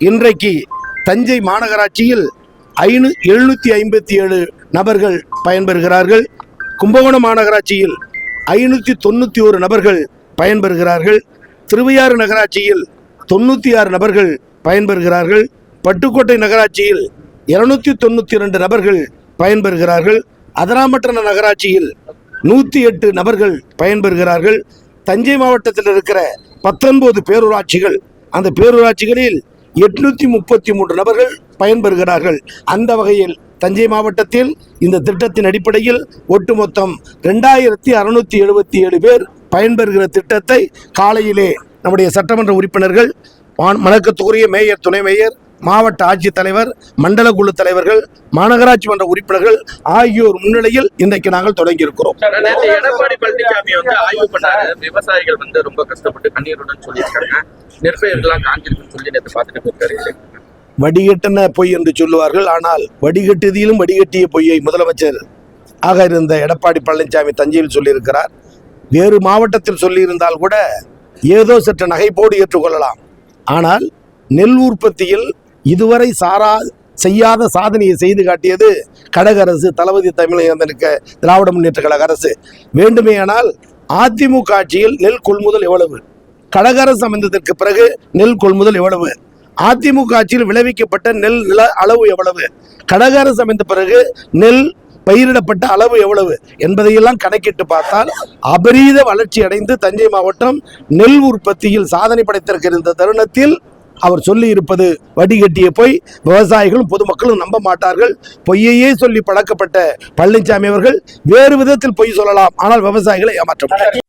இன்றைக்கு தஞ்சை மாநகராட்சியில் 757 நபர்கள் பயன்பெறுகிறார்கள். கும்பகோணம் மாநகராட்சியில் 591 நபர்கள் பயன்பெறுகிறார்கள். திருவையாறு நகராட்சியில் 96 நபர்கள் பயன்பெறுகிறார்கள். பட்டுக்கோட்டை நகராட்சியில் 292 நபர்கள் பயன்பெறுகிறார்கள். அதிராம்பட்டண நகராட்சியில் 108 நபர்கள் பயன்பெறுகிறார்கள். தஞ்சை மாவட்டத்தில் இருக்கிற 19 பேரூராட்சிகள், அந்த பேரூராட்சிகளில் 833 நபர்கள் பயன்பெறுகிறார்கள். அந்த வகையில் தஞ்சை மாவட்டத்தில் இந்த திட்டத்தின் அடிப்படையில் ஒட்டுமொத்தம் 2677 பேர் பயன்பெறுகிற திட்டத்தை காலையிலே நம்முடைய சட்டமன்ற உறுப்பினர்கள், வணக்கத்துக்குரிய மேயர், துணை மேயர், மாவட்ட ஆட்சித்தலைவர், மண்டல குழு தலைவர்கள், மாநகராட்சி மன்ற உறுப்பினர்கள் ஆகியோர் முன்னிலையில் இன்றைக்கு நாங்கள் தொடங்கி இருக்கிறோம். எடப்பாடி பழனிசாமி ஆய்வு பண்ணாரு. விவசாயிகள் ரொம்ப கஷ்டப்பட்டு கண்ணீருடன் சொல்லியிருக்காங்க. நெற்பயிர்கள்லாம் காஞ்சிருக்குன்னு சொல்லி நேற்று பார்த்துட்டு போயிருக்காரு. வடிகட்டின பொய் என்று சொல்லுவார்கள். ஆனால் வடிகட்டியதிலும் வடிகட்டிய பொய்யை முதலமைச்சர் ஆக இருந்த எடப்பாடி பழனிசாமி தஞ்சையில் சொல்லியிருக்கிறார். வேறு மாவட்டத்தில் சொல்லியிருந்தால் கூட ஏதோ சற்று நகைப்போடு ஏற்றுக்கொள்ளலாம். ஆனால் நெல் உற்பத்தியில் இதுவரை செய்யாத சாதனையை செய்து காட்டியது கழக அரசு, தளபதி தமிழக திராவிட முன்னேற்ற கழக அரசு. வேண்டுமேயானால் அதிமுக ஆட்சியில் நெல் கொள்முதல் எவ்வளவு, கழக அரசு அமைந்ததற்கு பிறகு நெல் கொள்முதல் எவ்வளவு, அதிமுக ஆட்சியில் விளைவிக்கப்பட்ட நெல் நில அளவு எவ்வளவு, கழக அரசு அமைந்த பிறகு நெல் பயிரிடப்பட்ட அளவு எவ்வளவு என்பதையெல்லாம் கணக்கிட்டு பார்த்தால் அபரீத வளர்ச்சி அடைந்து தஞ்சை மாவட்டம் நெல் உற்பத்தியில் சாதனை படைத்திருக்கிற இந்த தருணத்தில் அவர் சொல்லி இருப்பது வடிகட்டிய பொய். விவசாயிகளும் பொதுமக்களும் நம்ப மாட்டார்கள். பொய்யையே சொல்லி பழக்கப்பட்ட பழனிசாமி அவர்கள் வேறு விதத்தில் பொய் சொல்லலாம், ஆனால் விவசாயிகளை ஏமாற்ற முடியாது.